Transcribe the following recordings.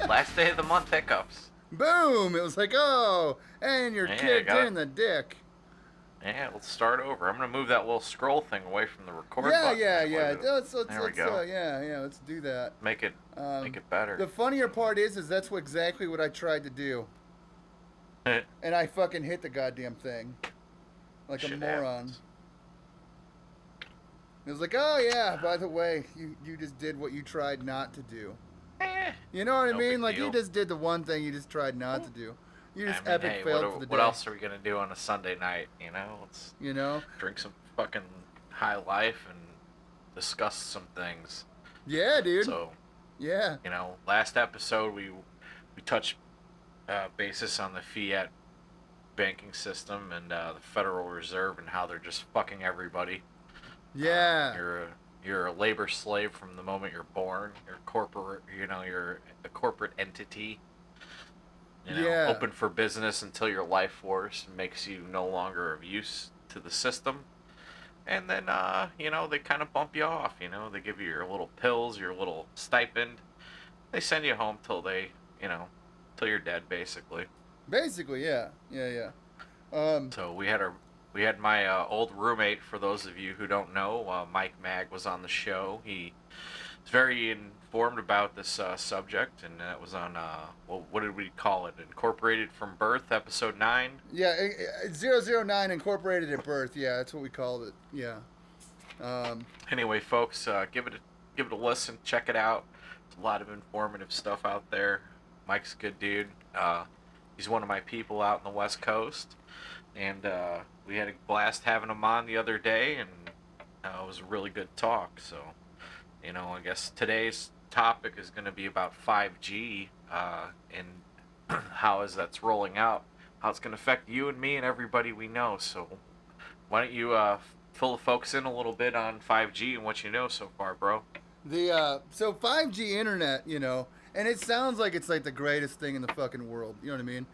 Last day of the month hiccups. Boom! It was like, oh, and you're kicked in the dick. Yeah, let's start over. I'm gonna move that little scroll thing away from the record button. Yeah. Let's go. Let's do that. Make it better. The funnier part is that's exactly what I tried to do. And I fucking hit the goddamn thing. Like a moron. Happens. It was like, oh yeah, by the way, you just did what you tried not to do. You know what I mean? Like, you just did the one thing you just tried not to do. You just epic failed for the day. What else are we going to do on a Sunday night, Let's drink some fucking high life and discuss some things. Yeah, dude. So, yeah. Last episode we touched basis on the fiat banking system and the Federal Reserve and how they're just fucking everybody. Yeah. You're a labor slave from the moment you're born. You're corporate, you're a corporate entity. Open for business until your life force makes you no longer of use to the system. And then, they kind of bump you off, They give you your little pills, your little stipend. They send you home till till you're dead, basically. Basically, yeah. So we had my old roommate, for those of you who don't know, Mike Mag was on the show. He was very informed about this subject, and that was on, what did we call it? Incorporated from Birth, episode 9? Yeah, 009 Incorporated at Birth, yeah, that's what we called it, yeah. Anyway, folks, give it a listen, check it out. There's a lot of informative stuff out there. Mike's a good dude. He's one of my people out in the West Coast. And we had a blast having him on the other day, and it was a really good talk. So, I guess today's topic is going to be about 5G and how that's rolling out, how it's going to affect you and me and everybody we know. So, why don't you fill the folks in a little bit on 5G and what you know so far, bro? So 5G internet, and it sounds like it's like the greatest thing in the fucking world. You know what I mean?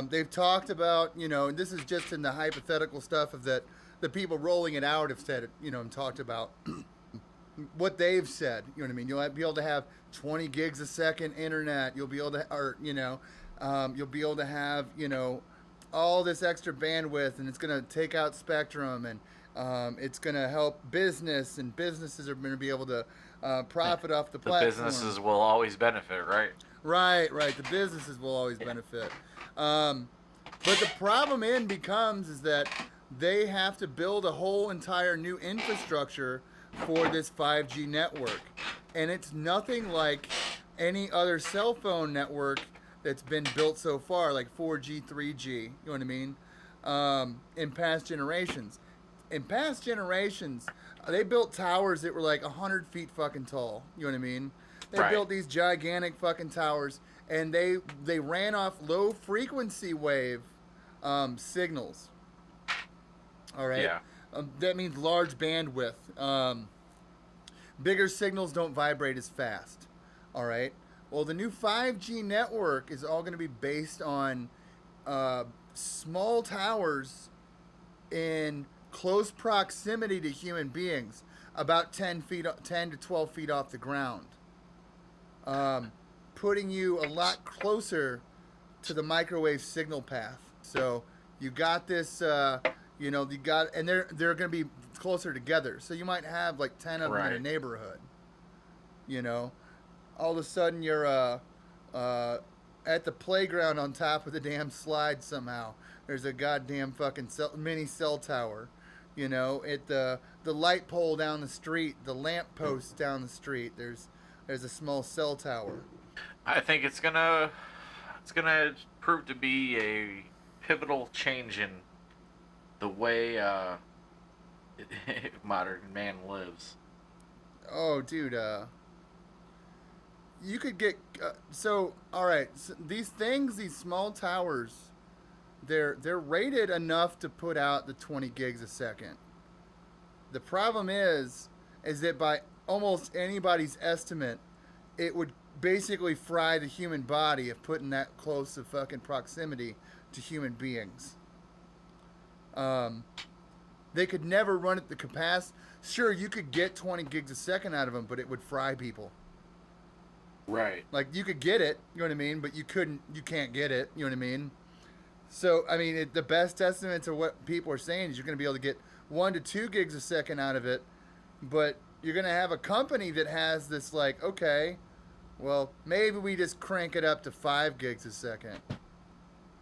They've talked about, and this is just in the hypothetical stuff of that the people rolling it out have said, and talked about what they've said. You know what I mean? You'll be able to have 20 gigs a second internet. You'll be able to, you'll be able to have, all this extra bandwidth, and it's going to take out spectrum, and it's going to help business, and businesses are going to be able to profit off the platform. The businesses will always benefit, right? Right. The businesses will always benefit. But the problem becomes is that they have to build a whole entire new infrastructure for this 5G network. And it's nothing like any other cell phone network that's been built so far, like 4G, 3G, you know what I mean? In past generations. In past generations, they built towers that were like 100 feet fucking tall, you know what I mean? They built these gigantic fucking towers, and they ran off low frequency wave signals. All right? Yeah. That means large bandwidth. Bigger signals don't vibrate as fast. All right? Well, the new 5G network is all going to be based on small towers in close proximity to human beings, about 10 to 12 feet off the ground. Putting you a lot closer to the microwave signal path. So you got this, you got, and they're going to be closer together. So you might have like 10 of them in a neighborhood. All of a sudden you're at the playground on top of the damn slide somehow. There's a goddamn fucking mini cell tower. At the light pole down the street, the lamp post down the street, there's a small cell tower. I think it's gonna prove to be a pivotal change in the way modern man lives. Oh, dude, you could get all right. So these small towers, they're rated enough to put out the 20 gigs a second. The problem is that by almost anybody's estimate, it would basically fry the human body if put in that close of fucking proximity to human beings. They could never run at the capacity. Sure, you could get 20 gigs a second out of them, but it would fry people. Right. Like, you could get it, you know what I mean, but you can't get it, you know what I mean? So, I mean, the best estimates of what people are saying is you're going to be able to get 1 to 2 gigs a second out of it, but you're going to have a company that has this, like, okay, well, maybe we just crank it up to 5 gigs a second.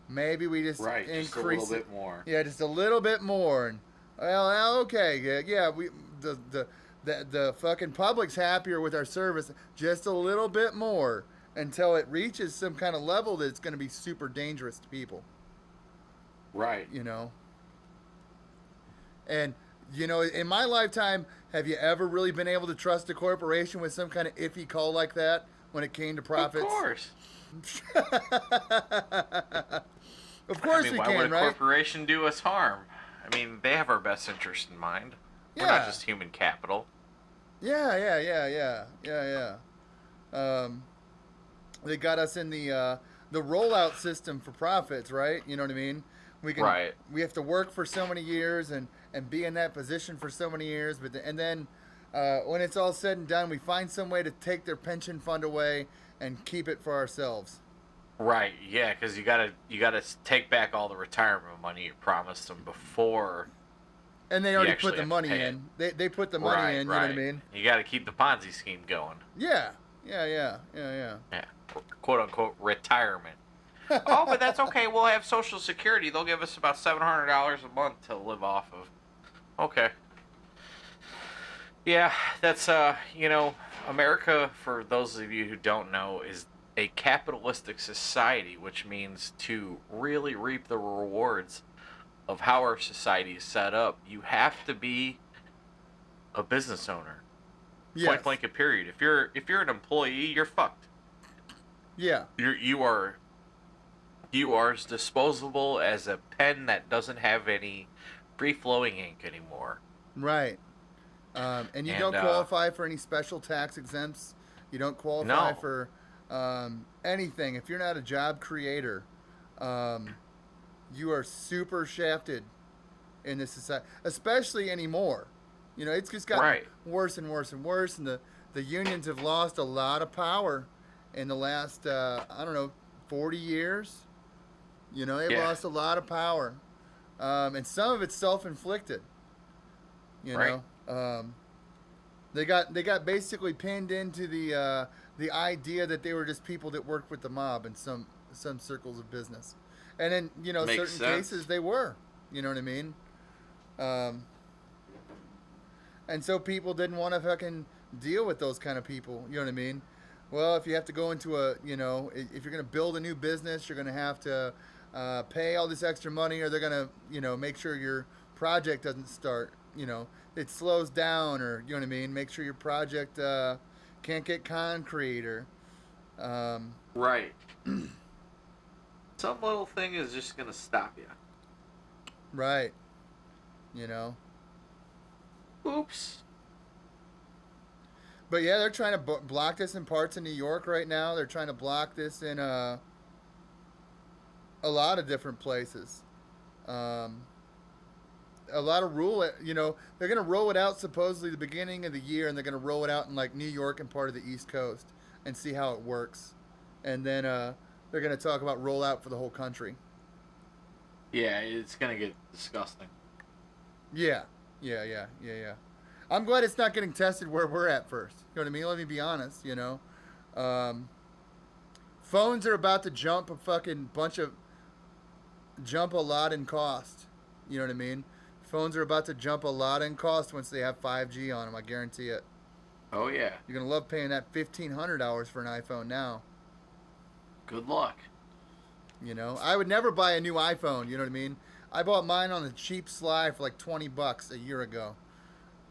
Maybe we just increase just a little bit more. Yeah, just a little bit more. And, well, okay, yeah, the fucking public's happier with our service just a little bit more until it reaches some kind of level that's going to be super dangerous to people. Right. And, in my lifetime, have you ever really been able to trust a corporation with some kind of iffy call like that when it came to profits? Of course. Of course we can, right? Why would a corporation do us harm? I mean, they have our best interest in mind. Yeah. We're not just human capital. Yeah. They got us in the rollout system for profits, right? You know what I mean? We have to work for so many years and be in that position for so many years, and then when it's all said and done, we find some way to take their pension fund away and keep it for ourselves. Right. Yeah, because you gotta take back all the retirement money you promised them before. And they already put the money in. They put the money in. You know what I mean? You got to keep the Ponzi scheme going. Yeah. Yeah. Quote unquote retirement. Oh, but that's okay. We'll have Social Security. They'll give us about $700 a month to live off of. Okay. Yeah, that's America, for those of you who don't know, is a capitalistic society, which means to really reap the rewards of how our society is set up, you have to be a business owner. Yes. Point blank and period. If you're an employee, you're fucked. Yeah. You are as disposable as a pen that doesn't have any free-flowing ink anymore. Right. And you don't qualify for any special tax exempts. You don't qualify for anything. If you're not a job creator, you are super shafted in this society, especially anymore. It's just gotten worse and worse and worse, and the unions have lost a lot of power in the last 40 years. They've lost a lot of power, and some of it's self-inflicted. They got basically pinned into the idea that they were just people that worked with the mob in some circles of business, and then certain cases they were. You know what I mean? And so people didn't want to fucking deal with those kind of people. You know what I mean? Well, if you have to go into if you're going to build a new business, you're going to have to pay all this extra money, or they're going to, make sure your project doesn't start, it slows down, or, you know what I mean? Make sure your project can't get concrete, or... Right. Some little thing is just going to stop you. Right. Oops. But yeah, they're trying to block this in parts of New York right now. They're trying to block this in a lot of different places. A lot of they're going to roll it out supposedly the beginning of the year, and they're going to roll it out in like New York and part of the East Coast and see how it works. And then they're going to talk about rollout for the whole country. Yeah, it's gonna get disgusting. Yeah. I'm glad it's not getting tested where we're at first. You know what I mean? Let me be honest, you know. Phones are about to jump a lot in cost. You know what I mean? Phones are about to jump a lot in cost once they have 5G on them, I guarantee it. Oh, yeah. You're going to love paying that $1,500 for an iPhone now. Good luck. You know, I would never buy a new iPhone, you know what I mean? I bought mine on the cheap sly for like $20 a year ago.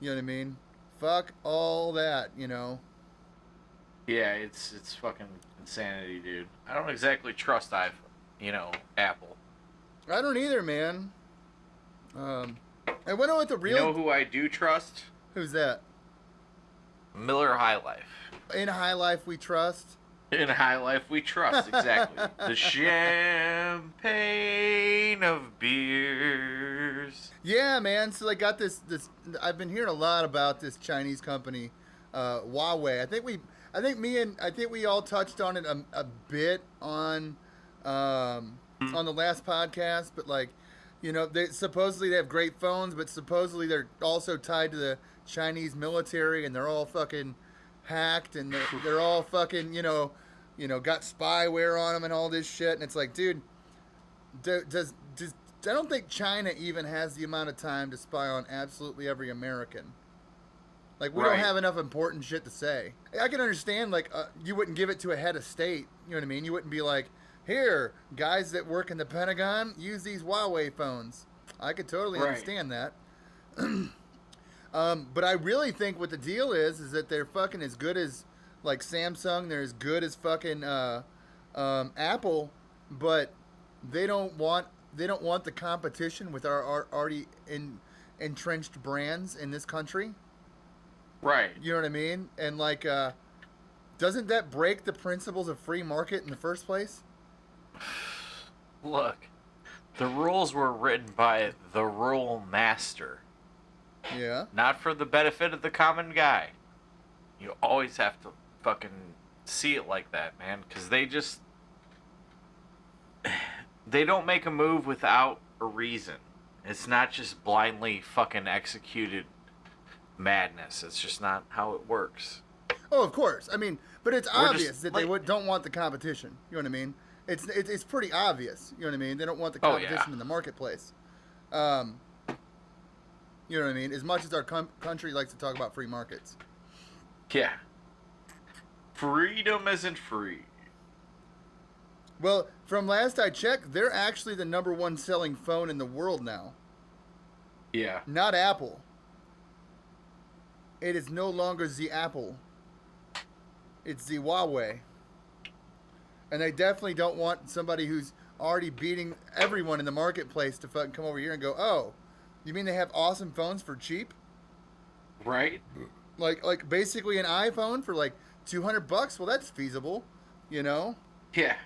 You know what I mean? Fuck all that, you know. Yeah, it's fucking insanity, dude. I don't exactly trust Apple. I don't either, man. I wonder what the real... You know who I do trust? Who's that? Miller High Life. In High Life we trust. In High Life we trust, exactly. The champagne of beers. Yeah, man. So they got this. I've been hearing a lot about this Chinese company, Huawei. I think we all touched on it a bit on the last podcast, but like, you know, they have great phones, but supposedly they're also tied to the Chinese military, and they're all fucking hacked, and they're all fucking, you know, got spyware on them and all this shit. And it's like, dude, I don't think China even has the amount of time to spy on absolutely every American. Like, we don't have enough important shit to say. I can understand, like, you wouldn't give it to a head of state. You know what I mean? You wouldn't be like, here, guys that work in the Pentagon, use these Huawei phones. I could totally understand that. But I really think what the deal is that they're fucking as good as, like, Samsung. They're as good as fucking Apple, but they don't want the competition with our already entrenched brands in this country. Right. You know what I mean? And like, doesn't that break the principles of free market in the first place? Look, the rules were written by the rule master. Yeah. Not for the benefit of the common guy. You always have to fucking see it like that, man, because they don't make a move without a reason. It's not just blindly fucking executed madness. It's just not how it works. Oh, of course. I mean, but it's obvious that they don't want the competition. You know what I mean? It's pretty obvious. You know what I mean? They don't want the competition in the marketplace. You know what I mean? As much as our country likes to talk about free markets. Yeah. Freedom isn't free. Well, from last I checked, they're actually the number one selling phone in the world now. Yeah. Not Apple. It is no longer the Apple. It's the Huawei. And they definitely don't want somebody who's already beating everyone in the marketplace to fucking come over here and go, oh, you mean they have awesome phones for cheap? Right. Like basically an iPhone for like $200? Well, that's feasible, you know? Yeah.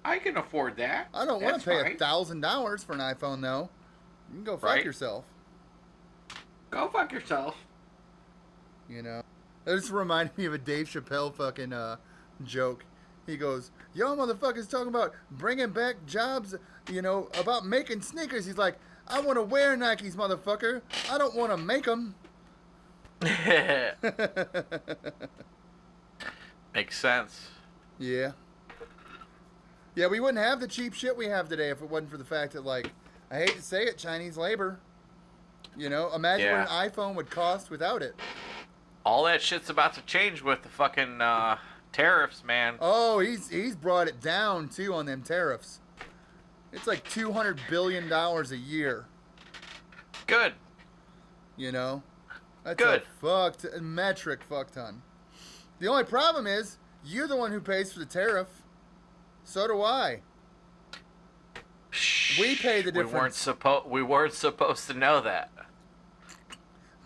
I can afford that. I don't want to pay $1,000 for an iPhone, though. You can go fuck yourself. Go fuck yourself. You know? That just reminded me of a Dave Chappelle fucking joke. He goes, y'all motherfuckers talking about bringing back jobs, you know, about making sneakers. He's like, I want to wear Nikes, motherfucker. I don't want to make them. Makes sense. Yeah. Yeah, we wouldn't have the cheap shit we have today if it wasn't for the fact that, like, I hate to say it, Chinese labor. You know, imagine what an iPhone would cost without it. All that shit's about to change with the fucking tariffs, man. Oh, he's brought it down, too, on them tariffs. It's like $200 billion a year. Good. You know? That's good. A metric fuck ton. The only problem is, you're the one who pays for the tariff. So do I. We pay the difference. We weren't supposed to know that.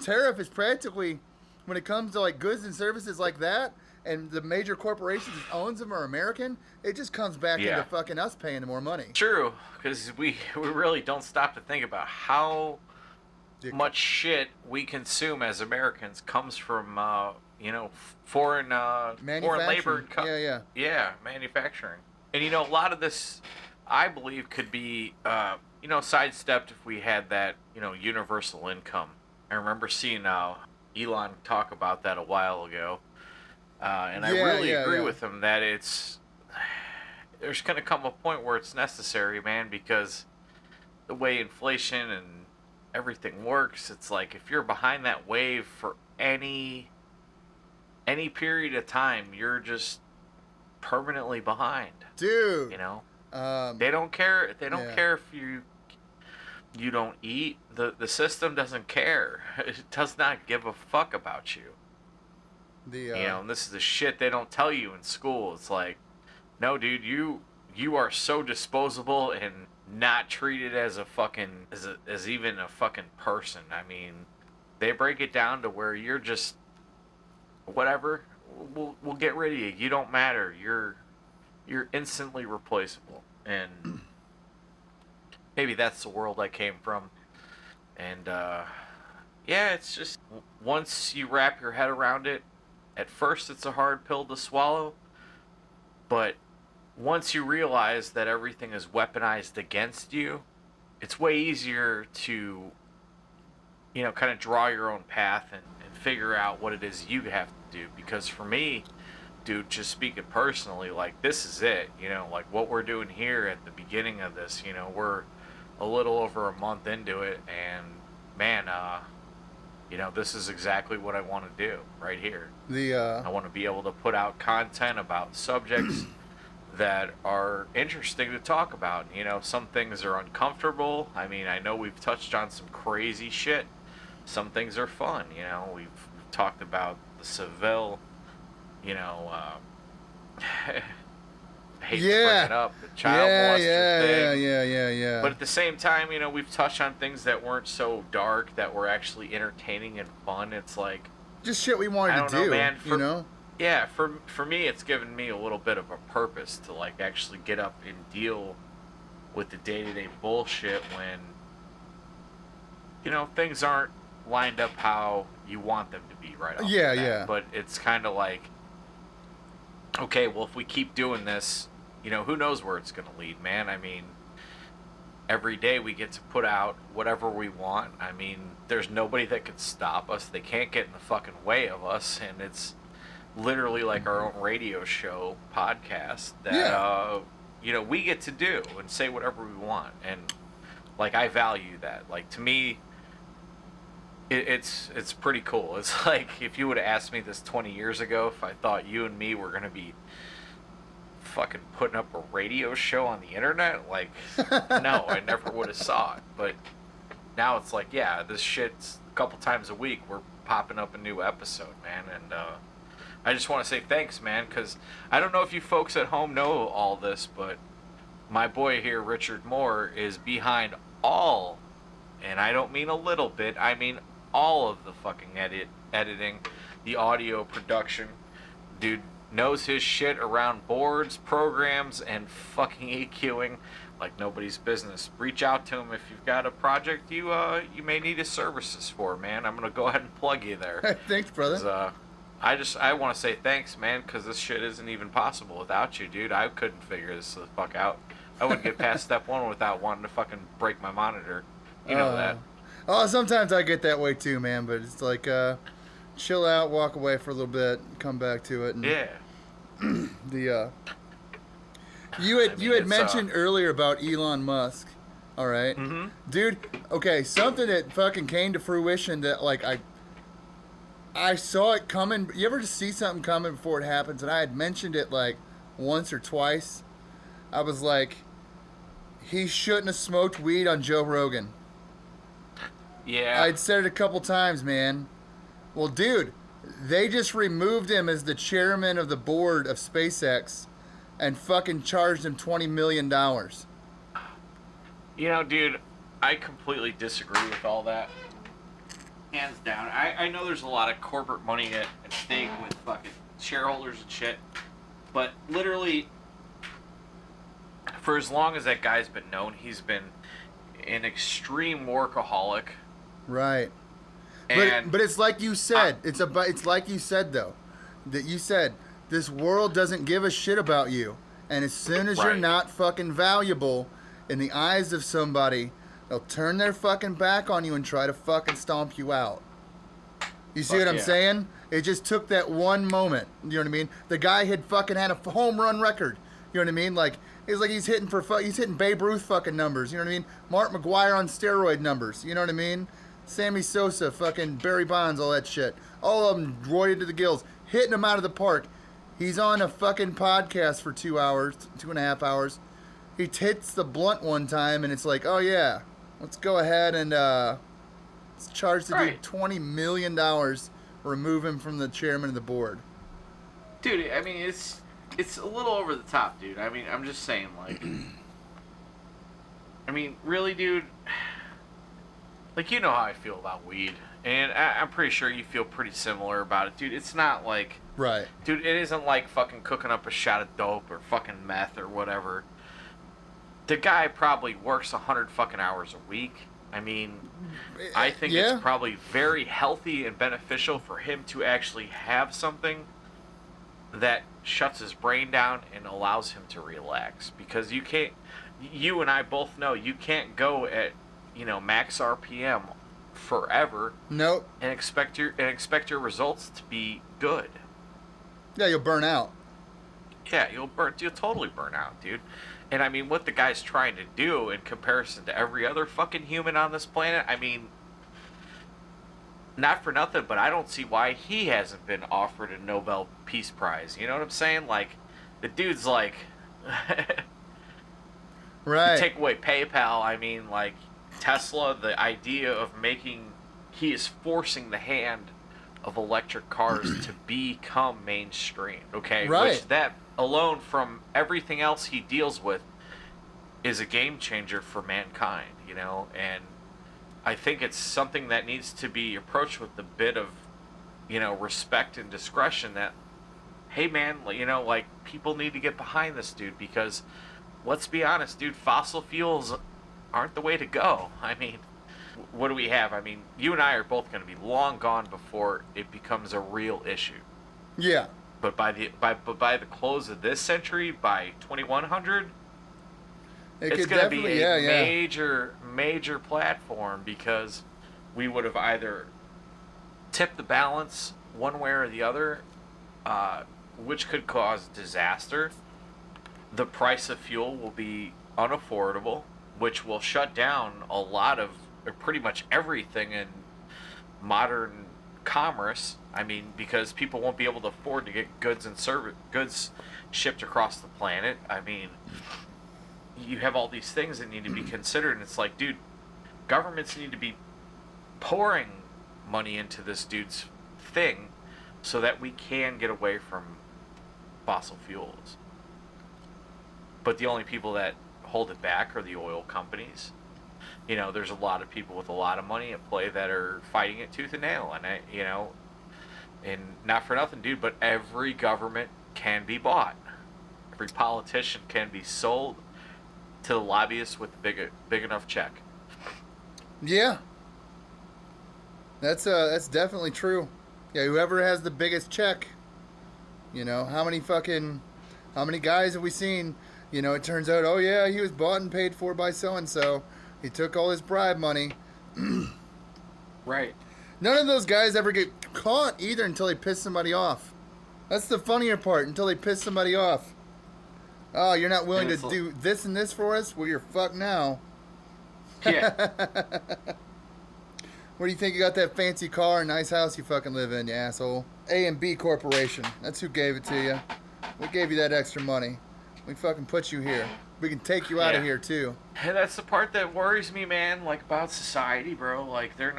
Tariff is practically, when it comes to like goods and services like that, and the major corporations that owns them are American, it just comes back into fucking us paying more money. True, because we really don't stop to think about how much shit we consume as Americans comes from foreign labor. Yeah, yeah, manufacturing. And, a lot of this, I believe, could be, sidestepped if we had that, universal income. I remember seeing Elon talk about that a while ago. And I really agree with him that there's going to come a point where it's necessary, man, because the way inflation and everything works, it's like if you're behind that wave for any period of time, you're just permanently behind, dude. They don't care. They don't care if you don't eat. The system doesn't care. It does not give a fuck about you. And this is the shit they don't tell you in school. It's like, no, dude, you are so disposable and not treated as a fucking as even a fucking person. I mean, they break it down to where you're just whatever. We'll get rid of you. You don't matter. You're instantly replaceable. And maybe that's the world I came from. And it's just once you wrap your head around it, at first it's a hard pill to swallow, but once you realize that everything is weaponized against you, it's way easier to, kind of draw your own path and figure out what it is you have to do. Because for me, dude, just speaking personally, like, this is it, like what we're doing here at the beginning of this, we're a little over a month into it, and man, this is exactly what I want to do right here. I want to be able to put out content about subjects that are interesting to talk about. Some things are uncomfortable. I mean, I know we've touched on some crazy shit. Some things are fun. We've talked about the Seville, I hate to bring it up, the child molester thing. Yeah. But at the same time, we've touched on things that weren't so dark, that were actually entertaining and fun. It's like, just shit we wanted to do, man. Yeah, for me, it's given me a little bit of a purpose to, like, actually get up and deal with the day-to-day bullshit when, things aren't lined up how you want them to be right off the bat. But it's kind of like, okay, well, if we keep doing this, who knows where it's going to lead, man. I mean, every day we get to put out whatever we want. I mean, there's nobody that can stop us. They can't get in the fucking way of us, and it's literally like our own radio show podcast that we get to do and say whatever we want. And, like, I value that. Like, to me, it's pretty cool. It's like, if you would have asked me this 20 years ago, if I thought you and me were going to be fucking putting up a radio show on the internet, like, no, I never would have saw it. But now it's like, yeah, this shit's a couple times a week we're popping up a new episode, man. And I just want to say thanks, man, because I don't know if you folks at home know all this, but my boy here, Richard Moore, is behind all, and I don't mean a little bit, I mean all of the fucking editing, the audio production. Dude knows his shit around boards, programs, and fucking EQing like nobody's business. Reach out to him if you've got a project you may need his services for, man. I'm gonna go ahead and plug you there. Thanks, brother. I want to say thanks, man, because this shit isn't even possible without you, dude. I couldn't figure this the fuck out. I wouldn't get past step one without wanting to fucking break my monitor. You know that. Oh, sometimes I get that way too, man. But it's like, chill out, walk away for a little bit, come back to it. And yeah. You had mentioned earlier about Elon Musk. All right, dude. Okay, something that fucking came to fruition that, like, I saw it coming. You ever just see something coming before it happens? And I had mentioned it like once or twice. I was like, he shouldn't have smoked weed on Joe Rogan. Yeah. I'd said it a couple times, man. Well, dude, they just removed him as the chairman of the board of SpaceX and fucking charged him $20 million. Dude, I completely disagree with all that. Hands down. I know there's a lot of corporate money at stake with fucking shareholders and shit, but literally, for as long as that guy's been known, he's been an extreme workaholic. Right. But it's like you said. It's like you said, though, that you said this world doesn't give a shit about you, And as soon as you're not fucking valuable in the eyes of somebody, they'll turn their fucking back on you and try to fucking stomp you out. You see what I'm saying? It just took that one moment. You know what I mean? The guy had fucking had a home run record. You know what I mean? Like, it's like he's hitting Babe Ruth fucking numbers. You know what I mean? Mark McGuire on steroid numbers. You know what I mean? Sammy Sosa, fucking Barry Bonds, all that shit. All of them roided to the gills, hitting them out of the park. He's on a fucking podcast for 2 hours, 2.5 hours. He hits the blunt one time, and it's like, oh yeah, let's go ahead and let's charge the dude $20 million, remove him from the chairman of the board. Dude, I mean, it's a little over the top, dude. I mean, I'm just saying, like, I mean, really, dude, like, you know how I feel about weed, and I'm pretty sure you feel pretty similar about it, dude. It's not like, right, dude, it isn't like fucking cooking up a shot of dope or fucking meth or whatever. The guy probably works 100 fucking hours a week. I mean, I think it's probably very healthy and beneficial for him to actually have something that shuts his brain down and allows him to relax, because you and I both know you can't go at, you know, max RPM forever. Nope. And expect your results to be good. Yeah, you'll burn out. Yeah, you'll totally burn out, dude. And I mean, what the guy's trying to do in comparison to every other fucking human on this planet, I mean, not for nothing, but I don't see why he hasn't been offered a Nobel Peace Prize. You know what I'm saying? Like, the dude's like, right. You take away PayPal, I mean, like, Tesla, the idea of he is forcing the hand of electric cars to become mainstream, okay? Right. Which that alone, from everything else he deals with, is a game changer for mankind, you know? And I think it's something that needs to be approached with a bit of, you know, respect and discretion, that, hey man, you know, like, people need to get behind this dude, because let's be honest, dude, fossil fuels aren't the way to go. I mean, what do we have? I mean, you and I are both going to be long gone before it becomes a real issue. Yeah. But by the close of this century, by 2100, it's going to be a major platform, because we would have either tipped the balance one way or the other, which could cause disaster. The price of fuel will be unaffordable, which will shut down a lot of, or pretty much everything in modern commerce. I mean, because people won't be able to afford to get goods shipped across the planet. I mean, you have all these things that need to be considered, and it's like, dude, governments need to be pouring money into this dude's thing so that we can get away from fossil fuels. But the only people that hold it back are the oil companies. You know, there's a lot of people with a lot of money at play that are fighting it tooth and nail, and you know, and not for nothing, dude, but every government can be bought. Every politician can be sold to the lobbyists with a big enough check. Yeah. That's definitely true. Yeah, whoever has the biggest check. You know, how many guys have we seen? You know, it turns out, oh yeah, he was bought and paid for by so-and-so. He took all his bribe money. Right. None of those guys ever get caught either until they piss somebody off. That's the funnier part, until they piss somebody off. Oh, you're not willing to do this and this for us? Well, you're fucked now. Yeah. Where do you think you got that fancy car and nice house you fucking live in, you asshole? A&B Corporation. That's who gave it to you. We gave you that extra money. We fucking put you here. We can take you out of here, too. And that's the part that worries me, man, like, about society, bro. Like, they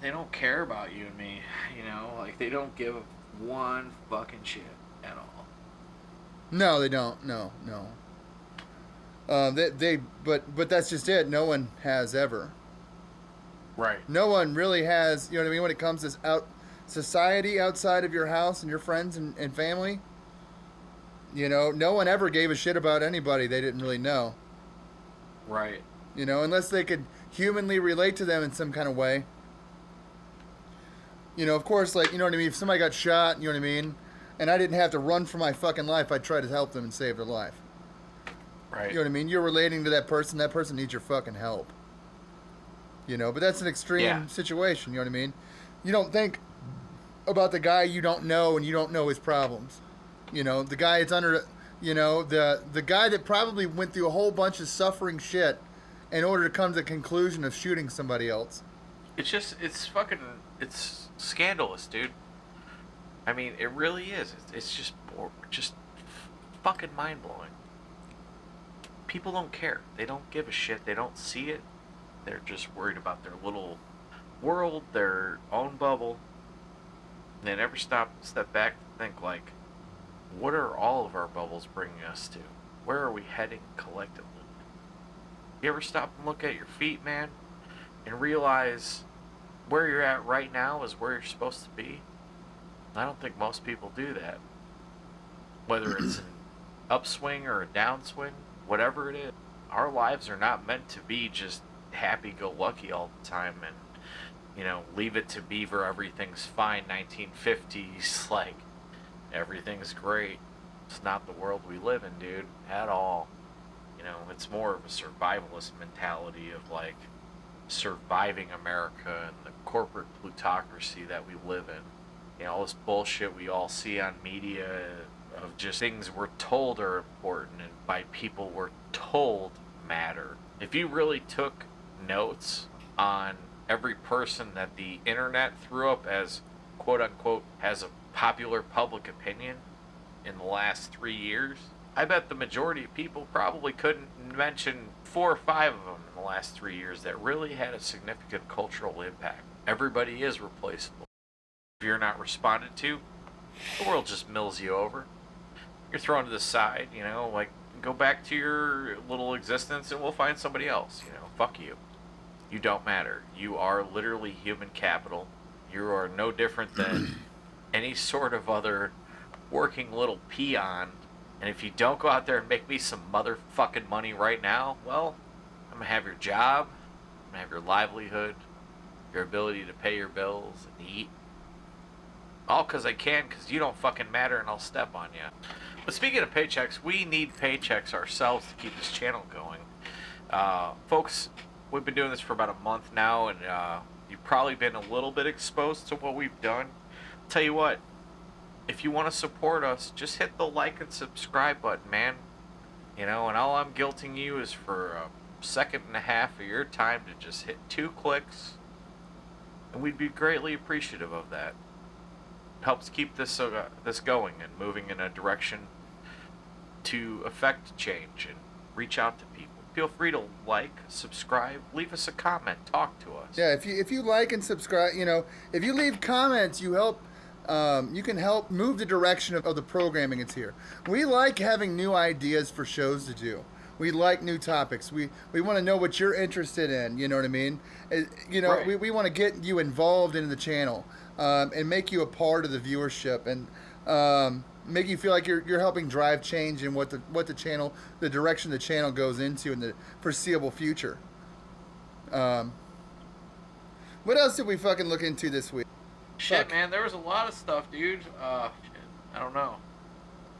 don't care about you and me, you know? Like, they don't give one fucking shit at all. No, they don't. No. But that's just it. No one has ever. Right. No one really has, you know what I mean, when it comes to society outside of your house and your friends and family. You know, no one ever gave a shit about anybody they didn't really know. Right. You know, unless they could humanly relate to them in some kind of way. You know, of course, like, you know what I mean? If somebody got shot, you know what I mean? And I didn't have to run for my fucking life, I'd try to help them and save their life. Right. You know what I mean? You're relating to that person. That person needs your fucking help. You know, but that's an extreme situation. You know what I mean? You don't think about the guy you don't know and you don't know his problems. You know, the guy that's under, you know, the guy that probably went through a whole bunch of suffering shit in order to come to the conclusion of shooting somebody else. It's fucking, it's scandalous, dude. I mean, it really is. It's just fucking mind blowing. People don't care. They don't give a shit. They don't see it. They're just worried about their little world, their own bubble. And they never step back to think, like, what are all of our bubbles bringing us to? Where are we heading collectively? You ever stop and look at your feet, man, and realize where you're at right now is where you're supposed to be? I don't think most people do that. Whether it's an upswing or a downswing, whatever it is, our lives are not meant to be just happy-go-lucky all the time and, you know, leave it to Beaver, everything's fine, 1950s, like, everything's great. It's not the world we live in, dude, at all. You know, it's more of a survivalist mentality of, like, surviving America and the corporate plutocracy that we live in. You know, all this bullshit we all see on media of just things we're told are important and by people we're told matter. If you really took notes on every person that the internet threw up as quote unquote has a popular public opinion in the last 3 years, I bet the majority of people probably couldn't mention 4 or 5 of them in the last 3 years that really had a significant cultural impact. Everybody is replaceable. If you're not responded to, the world just mills you over. You're thrown to the side, you know, like, go back to your little existence and we'll find somebody else, you know, fuck you. You don't matter. You are literally human capital. You are no different than any sort of other working little peon. And if you don't go out there and make me some motherfucking money right now, well, I'm gonna have your job, I'm gonna have your livelihood, your ability to pay your bills and eat. All because I can, because you don't fucking matter and I'll step on you. But speaking of paychecks, we need paychecks ourselves to keep this channel going. Folks, we've been doing this for about a month now, and you've probably been a little bit exposed to what we've done. Tell you what, if you want to support us, just hit the like and subscribe button, man. You know, and all I'm guilting you is for a second and a half of your time to just hit 2 clicks, and we'd be greatly appreciative of that. It helps keep this going and moving in a direction to affect change and reach out to people. Feel free to like, subscribe, leave us a comment, talk to us. Yeah, if you like and subscribe, you know, if you leave comments, you help. You can help move the direction of the programming that's here. We like having new ideas for shows to do. We like new topics. We want to know what you're interested in. You know what I mean? You know, right. we want to get you involved in the channel and make you a part of the viewership and make you feel like you're helping drive change in what the channel, the direction the channel goes into in the foreseeable future. What else did we fucking look into this week? Shit, man, there was a lot of stuff, dude. Shit, I don't know.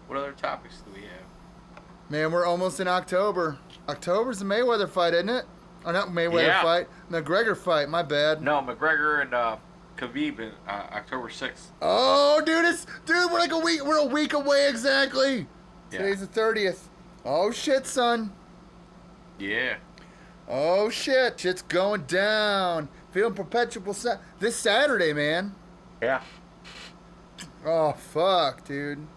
What other topics do we have? Man, we're almost in October. October's the Mayweather fight, isn't it? Or not Mayweather fight, McGregor fight. My bad. No, McGregor and Khabib in October 6th. Oh, we're like a week. We're a week away exactly. Yeah. Today's the 30th. Oh shit, son. Yeah. Oh shit, shit's going down. Feeling perpetual this Saturday, man. Yeah. Oh fuck, dude.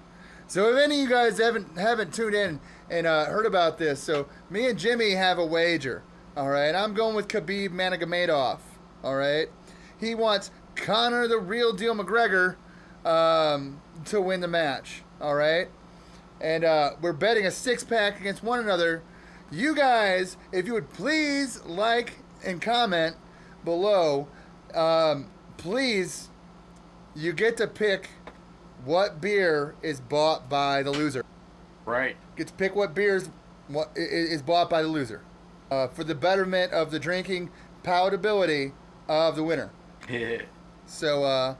So if any of you guys haven't tuned in and heard about this, so me and Jimmy have a wager. All right, I'm going with Khabib Nurmagomedov. All right, he wants Conor the real deal McGregor to win the match. All right, and we're betting a 6-pack against one another. You guys, if you would please like and comment below, please, you get to pick what beer is bought by the loser. Right. Get to pick what beer is bought by the loser for the betterment of the drinking palatability of the winner. Yeah. So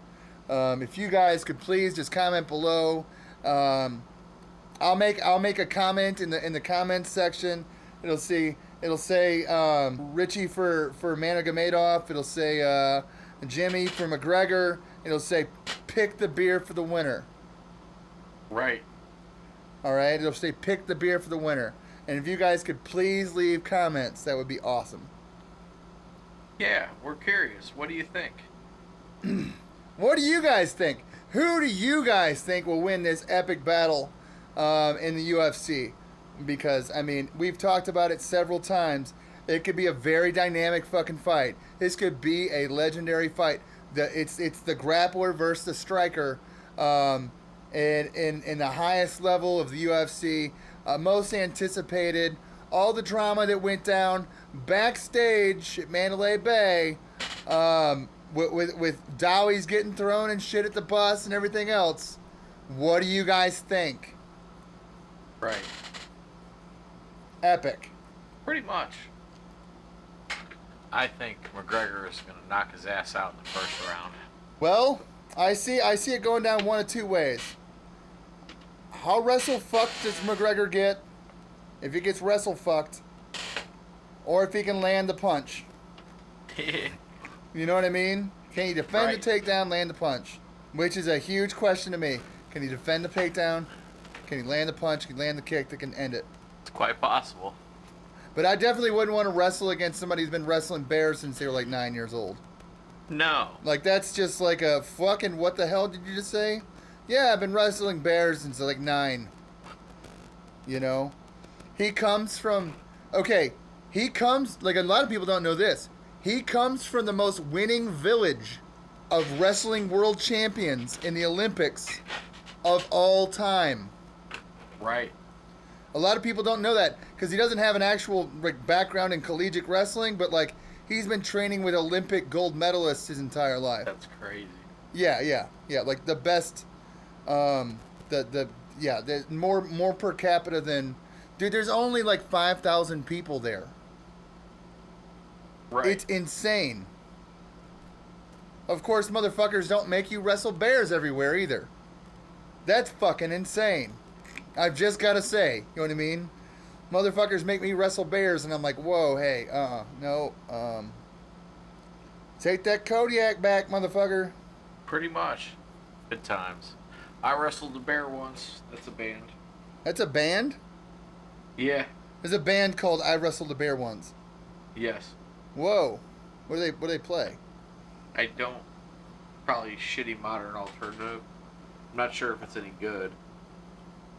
if you guys could please just comment below I'll make a comment in the comments section. It'll say Richie for Managamedov. It'll say Jimmy for McGregor. It'll say pick the beer for the winner. Right. All right. It'll say pick the beer for the winner. And if you guys could please leave comments, that would be awesome. Yeah, we're curious. What do you think? What do you guys think? Who do you guys think will win this epic battle in the UFC? Because, I mean, we've talked about it several times. It could be a very dynamic fucking fight. This could be a legendary fight. It's the grappler versus the striker in the highest level of the UFC. Most anticipated. All the drama that went down backstage at Mandalay Bay with Dowies getting thrown and shit at the bus and everything else. What do you guys think? Right. Epic. Pretty much. I think McGregor is going to knock his ass out in the first round. Well, I see it going down one of two ways. How wrestle-fucked does McGregor get? If he gets wrestle-fucked. Or if he can land the punch. You know what I mean? Can he defend the takedown, land the punch? Which is a huge question to me. Can he defend the takedown? Can he land the punch? Can he land the kick that can end it? It's quite possible. But I definitely wouldn't want to wrestle against somebody who's been wrestling bears since they were like 9 years old. No. Like, that's just like a fucking, what the hell did you just say? Yeah, I've been wrestling bears since like 9. You know? He comes from, like a lot of people don't know this. He comes from the most winning village of wrestling world champions in the Olympics of all time. Right. A lot of people don't know that because he doesn't have an actual like background in collegiate wrestling, but like he's been training with Olympic gold medalists his entire life. That's crazy. Yeah. Like the best, the more per capita than, dude. There's only like 5,000 people there. Right. It's insane. Of course, motherfuckers don't make you wrestle bears everywhere either. That's fucking insane. I've just got to say, you know what I mean? Motherfuckers make me wrestle bears, and I'm like, whoa, hey, no, take that Kodiak back, motherfucker. Pretty much. Good times. I wrestled a bear once. That's a band. That's a band? Yeah. There's a band called I Wrestled a Bear Once. Yes. Whoa. What do they play? I don't. Probably shitty modern alternative. I'm not sure if it's any good.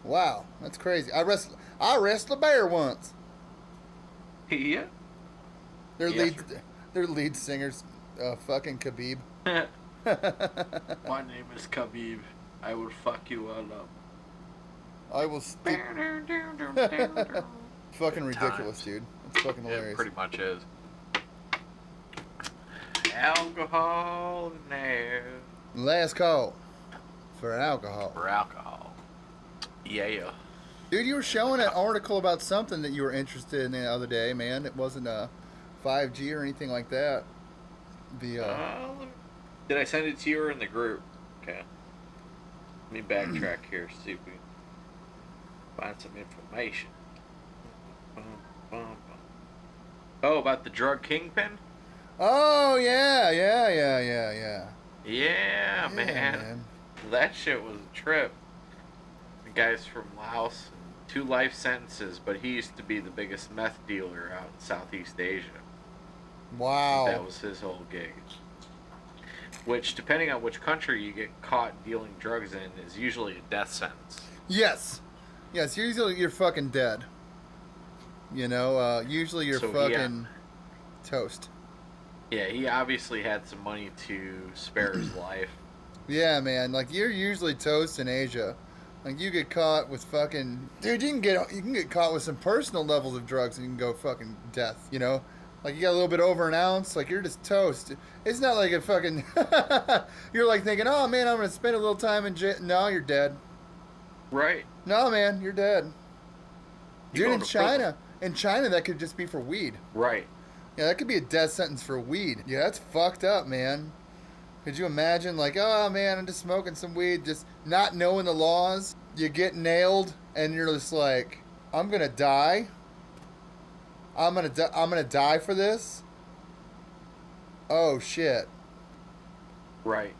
Wow, that's crazy. I wrestled a bear once. Yeah. Their lead singer's fucking Khabib. My name is Khabib. I will fuck you all up. I will fucking ridiculous, dude. It's fucking hilarious. It pretty much is. Alcohol in there. Last call for alcohol. Yeah. Dude, you were showing an article about something that you were interested in the other day, man. It wasn't a 5G or anything like that. Did I send it to you or in the group? Okay. Let me backtrack here, see if we find some information. Oh, about the drug kingpin? Oh, yeah. Yeah, man. That shit was a trip. The guy's from Laos, 2 life sentences, but he used to be the biggest meth dealer out in Southeast Asia. Wow. That was his whole gig. Which, depending on which country you get caught dealing drugs in, is usually a death sentence. Yes, usually you're fucking dead. You know, usually you're fucking toast. Yeah, he obviously had some money to spare his life. Yeah, man. Like, you're usually toast in Asia. Like, you get caught with fucking... Dude, you can get caught with some personal levels of drugs and you can go fucking death, you know? Like, you got a little bit over an ounce, like, you're just toast. It's not like a fucking... You're like thinking, oh, man, I'm going to spend a little time in jail. No, you're dead. Right. No, man, you're dead. You Dude, in China, that could just be for weed. Right. Yeah, that could be a death sentence for weed. Yeah, that's fucked up, man. Could you imagine, like, oh, man, I'm just smoking some weed, just not knowing the laws. You get nailed, and you're just like, I'm gonna die. I'm gonna die for this. Oh shit. Right.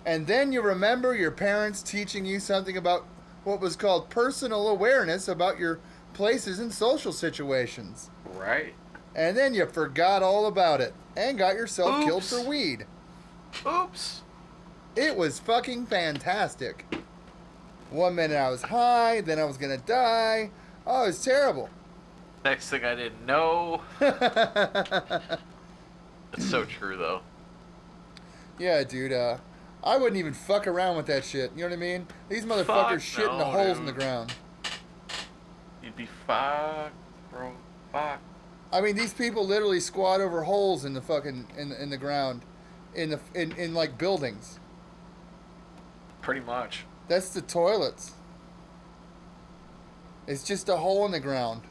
And then you remember your parents teaching you something about what was called personal awareness about your places and social situations. Right. And then you forgot all about it and got yourself killed for weed. Oops. It was fucking fantastic. One minute I was high, then I was gonna die. Oh, it was terrible. Next thing I didn't know. It's so true, though. Yeah, dude. I wouldn't even fuck around with that shit. You know what I mean? These motherfuckers shit in the holes in the ground. You'd be fucked, bro. Fuck. I mean, these people literally squat over holes in the fucking in the ground, in like buildings. Pretty much. That's the toilets. It's just a hole in the ground.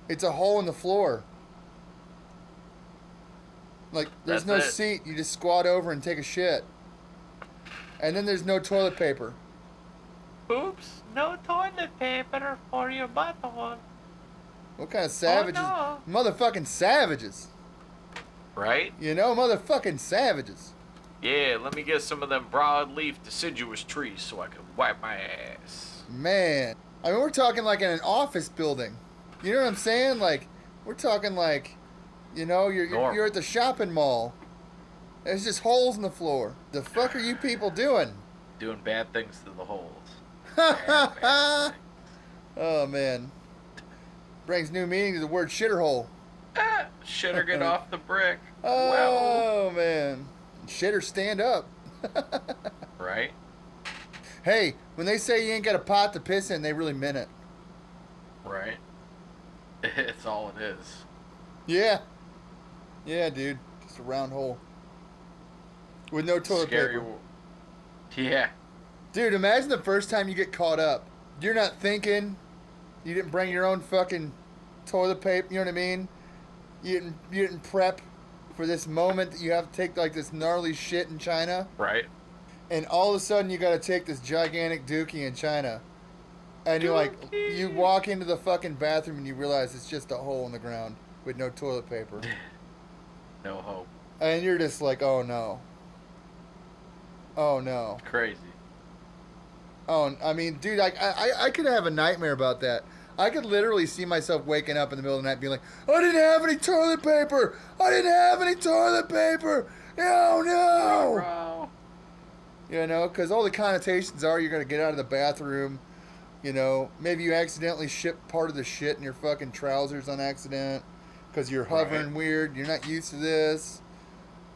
It's a hole in the floor. Like, there's no seat. You just squat over and take a shit. And then there's no toilet paper. Oops, no toilet paper for your butthole. What kind of savages? Oh, no. Motherfucking savages. Right? You know, motherfucking savages. Yeah, let me get some of them broadleaf deciduous trees so I can wipe my ass. Man. I mean, we're talking like in an office building. You know what I'm saying? Like, we're talking like, you know, you're at the shopping mall. There's just holes in the floor. The fuck are you people doing? Doing bad things to the holes. bad oh, man. Brings new meaning to the word shitter hole. Shitter get off the brick. Oh, well. Man. Shitter stand up. Right? Hey, when they say you ain't got a pot to piss in, they really meant it. Right. It's all it is. Yeah. Yeah, dude. Just a round hole. With no toilet paper. Yeah. Dude, imagine the first time you get caught up. You're not thinking. You didn't bring your own fucking toilet paper. You know what I mean? You didn't prep for this moment that you have to take like this gnarly shit in China. Right. And all of a sudden you got to take this gigantic dookie in China. And you're like, you walk into the fucking bathroom and you realize it's just a hole in the ground with no toilet paper. No hope. And you're just like, oh no. Oh no. Crazy. Oh, I mean, dude, I could have a nightmare about that. I could literally see myself waking up in the middle of the night being like, I didn't have any toilet paper. I didn't have any toilet paper. Oh no. Bro. You know, because all the connotations are you're going to get out of the bathroom. You know, maybe you accidentally ship part of the shit in your fucking trousers on accident because you're hovering weird. You're not used to this.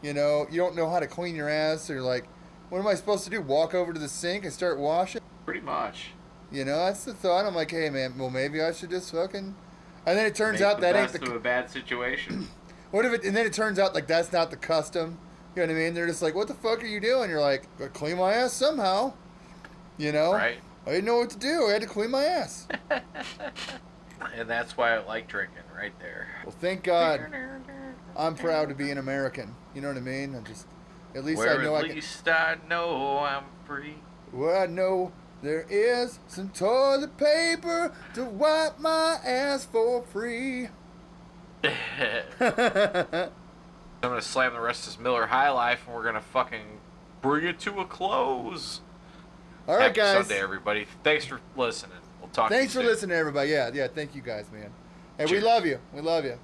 You know, you don't know how to clean your ass. So you're like, what am I supposed to do? Walk over to the sink and start washing? Pretty much. You know, that's the thought. I'm like, hey, man, well, maybe I should just fucking... And then it turns out that ain't the... of a bad situation. What if it... And then it turns out, like, that's not the custom. You know what I mean? They're just like, what the fuck are you doing? You're like, gotta clean my ass somehow. You know? Right. I didn't know what to do. I had to clean my ass. And that's why I like drinking, right there. Well, thank God I'm proud to be an American. You know what I mean? I just... At least I know I can... At least I know I'm free. Well, I know there is some toilet paper to wipe my ass for free. I'm gonna slam the rest of this Miller High Life and we're gonna fucking bring it to a close. All right, Happy guys. Sunday, everybody. Thanks for listening. We'll talk. Thanks to you for soon. listening, everybody. Yeah. Thank you, guys, man. And Cheers. we love you. We love you.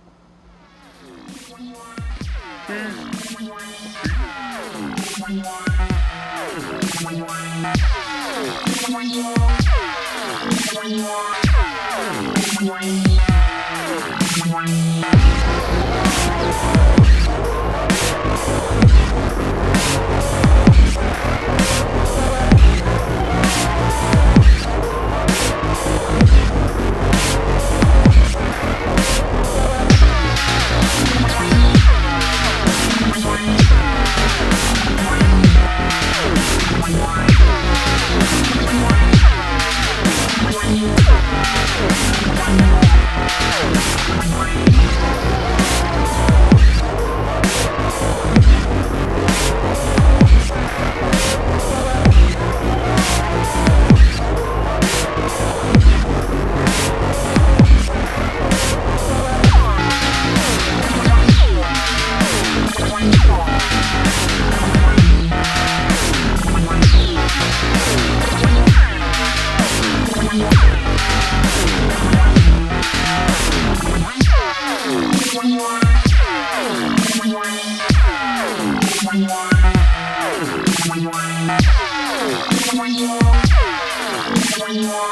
Wow.